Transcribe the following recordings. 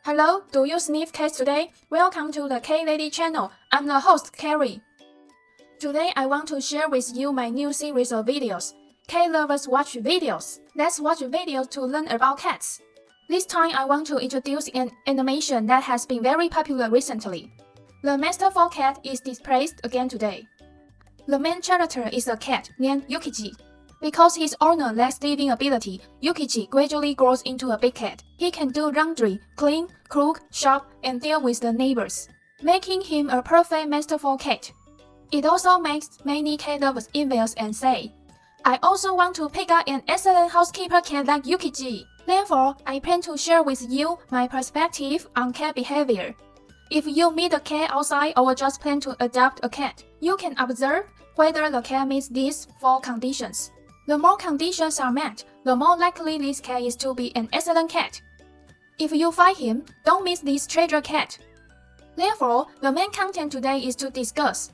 Hello, do you sniff cats today? Welcome to the Cat Lady channel. I'm the host, Carrie. Today I want to share with you my new series of videos. Catlovers watch videos. Let's watch videos to learn about cats. This time I want to introduce an animation that has been very popular recently. The Masterful cat is displayed again today. The main character is a cat named Yukiji. Because his owner lacks living ability, Yukiji gradually grows into a big cat. He can do laundry, clean, cook, shop, and deal with the neighbors, making him a perfect masterful cat. It also makes many cat lovers envious and say, I also want to pick up an excellent housekeeper cat like Yukiji. Therefore, I plan to share with you my perspective on cat behavior. If you meet a cat outside or just plan to adopt a cat, you can observe whether the cat meets these 4 conditions. The more conditions are met, the more likely this cat is to be an excellent cat. If you find him, don't miss this treasure cat. Therefore, the main content today is to discuss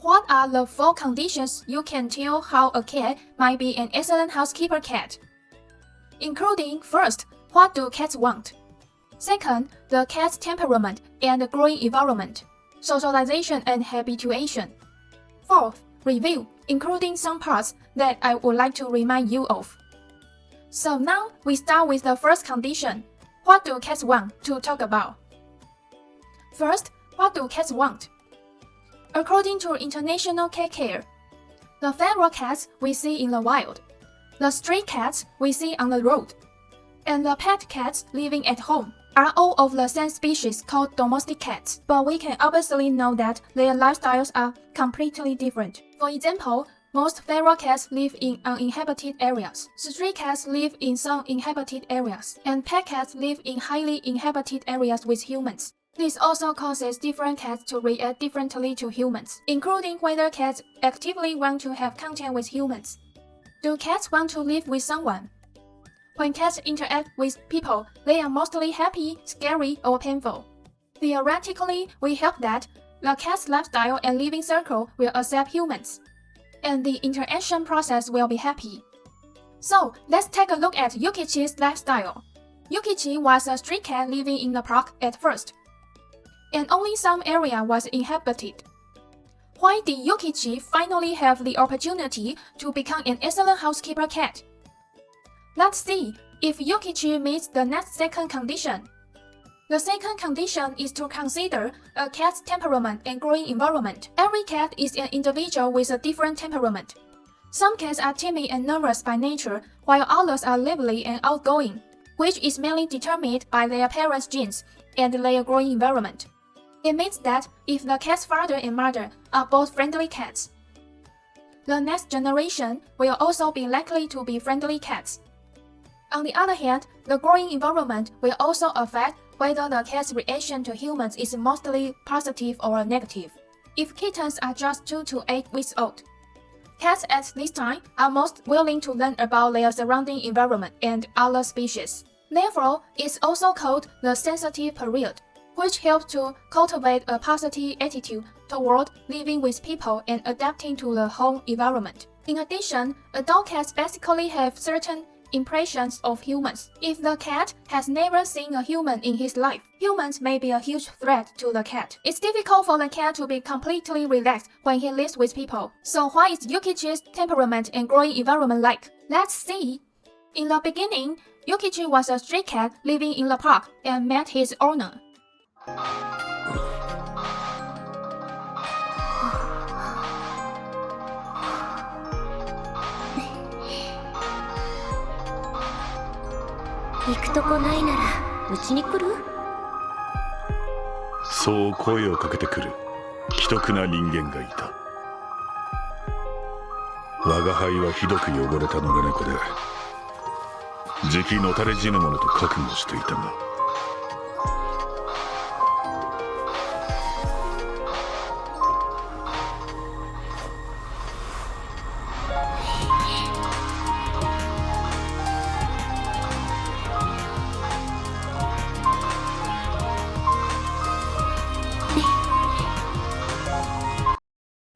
what are the 4 conditions you can tell how a cat might be an excellent housekeeper cat, including first, what do cats want? Second, the cat's temperament and growing environment, socialization and habituation. Fourth, review, including some parts that I would like to remind you of. So now we start with the first condition. What do cats want to talk about? First, what do cats want? According to International Cat Care, the feral cats we see in the wild, the stray cats we see on the road, and the pet cats living at home are all of the same species called domestic cats, but we can obviously know that their lifestyles are completely different. For example, most feral cats live in uninhabited areas, stray cats live in some inhabited areas, and pet cats live in highly inhabited areas with humans. This also causes different cats to react differently to humans, including whether cats actively want to have contact with humans. Do cats want to live with someone? When cats interact with people, they are mostly happy, scary, or painful. Theoretically, we hope that the cat's lifestyle and living circle will accept humans, and the interaction process will be happy. So, let's take a look at Yukichi's lifestyle. Yukiji was a stray cat living in the park at first, and only some area was inhabited. Why did Yukiji finally have the opportunity to become an excellent housekeeper cat? Let's see if Yukiji meets the next second condition. The second condition is to consider a cat's temperament and growing environment. Every cat is an individual with a different temperament. Some cats are timid and nervous by nature, while others are lively and outgoing, which is mainly determined by their parents' genes and their growing environment. It means that if the cat's father and mother are both friendly cats, the next generation will also be likely to be friendly cats. On the other hand, the growing environment will also affect whether the cat's reaction to humans is mostly positive or negative. If kittens are just 2 to 8 weeks old, cats at this time are most willing to learn about their surrounding environment and other species. Therefore, it's also called the sensitive period, which helps to cultivate a positive attitude toward living with people and adapting to the home environment. In addition, adult cats basically have certain impressions of humans. If the cat has never seen a human in his life, humans may be a huge threat to the cat. It's difficult for the cat to be completely relaxed when he lives with people. So what is Yukiji's temperament and growing environment like? Let's see. In the beginning, Yukiji was a stray cat living in the park and met his owner.そう声をかけてくる奇特な人間がいた。我が輩はひどく汚れた野良猫で、じきのたれ死ぬものと覚悟していたが、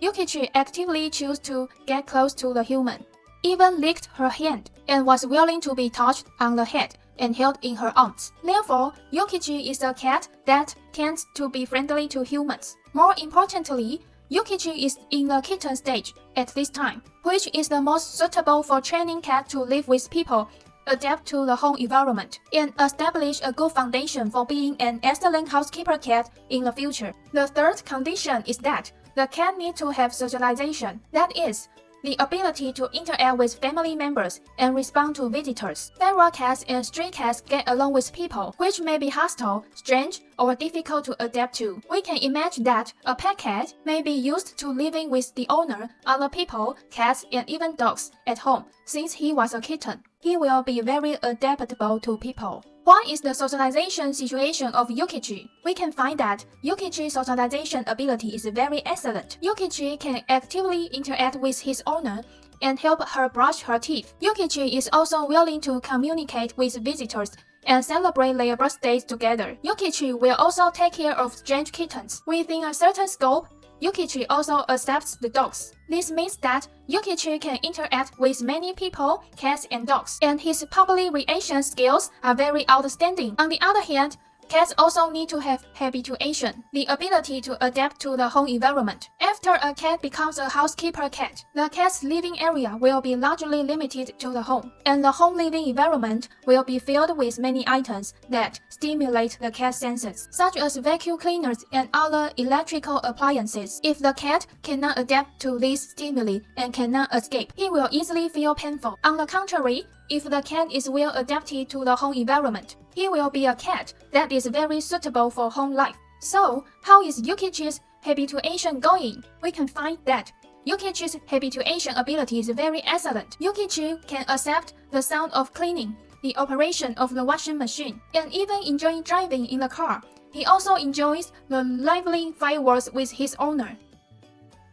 Yukiji actively chose to get close to the human, even licked her hand, and was willing to be touched on the head and held in her arms. Therefore, Yukichi is a cat that tends to be friendly to humans. More importantly, Yukichi is in the kitten stage at this time, which is the most suitable for training cat to live with people, adapt to the home environment, and establish a good foundation for being an excellent housekeeper cat in the future. The third condition is that the cat needs to have socialization, that is, the ability to interact with family members and respond to visitors. Feral cats and stray cats get along with people, which may be hostile, strange, or difficult to adapt to. We can imagine that a pet cat may be used to living with the owner, other people, cats, and even dogs at home. Since he was a kitten, he will be very adaptable to people. What is the socialization situation of Yukichi? We can find that Yukichi's socialization ability is very excellent. Yukichi can actively interact with his owner and help her brush her teeth. Yukichi is also willing to communicate with visitors and celebrate their birthdays together. Yukichi will also take care of strange kittens. Within a certain scope, Yukichi also accepts the dogs. This means that Yukichi can interact with many people, cats, and dogs, and his public relation skills are very outstanding. On the other hand, cats also need to have habituation, the ability to adapt to the home environment. After a cat becomes a housekeeper cat, the cat's living area will be largely limited to the home, and the home living environment will be filled with many items that stimulate the cat's senses, such as vacuum cleaners and other electrical appliances. If the cat cannot adapt to these stimuli and cannot escape, he will easily feel painful. On the contrary, if the cat is well adapted to the home environment, he will be a cat that is very suitable for home life. So, how is Yukichi's habituation going? We can find that Yukichi's habituation ability is very excellent. Yukichi can accept the sound of cleaning, the operation of the washing machine, and even enjoy driving in the car. He also enjoys the lively fireworks with his owner.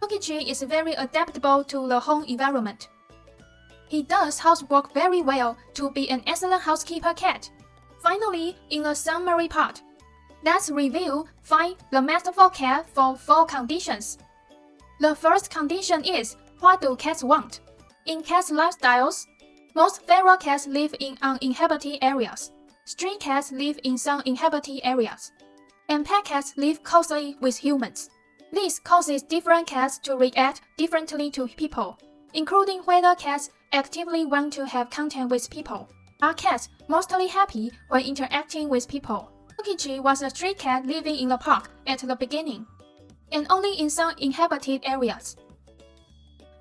Yukichi is very adaptable to the home environment. He does housework very well to be an excellent housekeeper cat. Finally, in the summary part, let's review the Masterful cat for 4 conditions. The first condition is, what do cats want? In cats' lifestyles, most feral cats live in uninhabited areas. Stray cats live in some inhabited areas. And pet cats live closely with humans. This causes different cats to react differently to people, including whether cats actively want to have contact with people. Are cats mostly happy when interacting with people? Yukichi was a stray cat living in the park at the beginning, and only in some inhabited areas.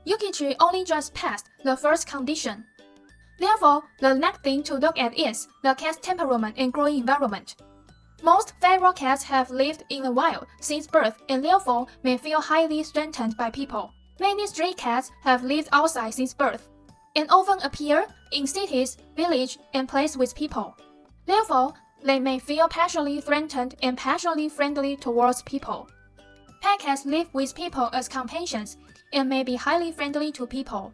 Yukichi only just passed the first condition. Therefore, the next thing to look at is the cat's temperament and growing environment. Most feral cats have lived in the wild since birth and therefore may feel highly threatened by people. Many stray cats have lived outside since birth, and often appear in cities, villages, and places with people. Therefore, they may feel partially threatened and partially friendly towards people. Pet cats live with people as companions and may be highly friendly to people.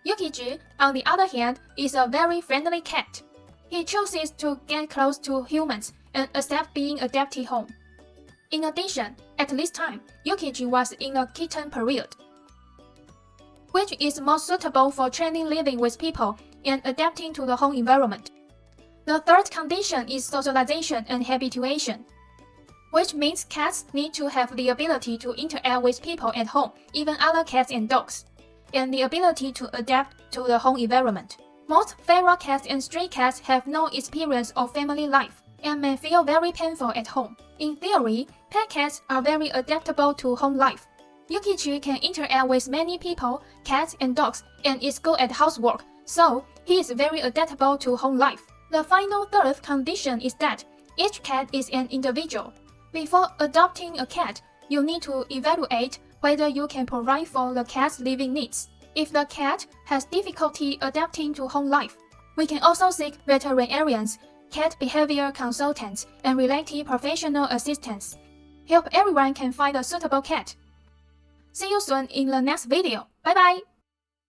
Yukichi, on the other hand, is a very friendly cat. He chooses to get close to humans and accept being adapted home. In addition, at this time, Yukichi was in the kitten period, which is more suitable for training living with people and adapting to the home environment. The third condition is socialization and habituation, which means cats need to have the ability to interact with people at home, even other cats and dogs, and the ability to adapt to the home environment. Most feral cats and stray cats have no experience of family life and may feel very painful at home. In theory, pet cats are very adaptable to home life. Yukichi can interact with many people, cats, and dogs, and is good at housework, so he is very adaptable to home life. The final third condition is that each cat is an individual. Before adopting a cat, you need to evaluate whether you can provide for the cat's living needs. If the cat has difficulty adapting to home life, we can also seek veterinarians, cat behavior consultants, and related professional assistance. Help everyone can find a suitable cat. See you soon in the next video. Bye bye!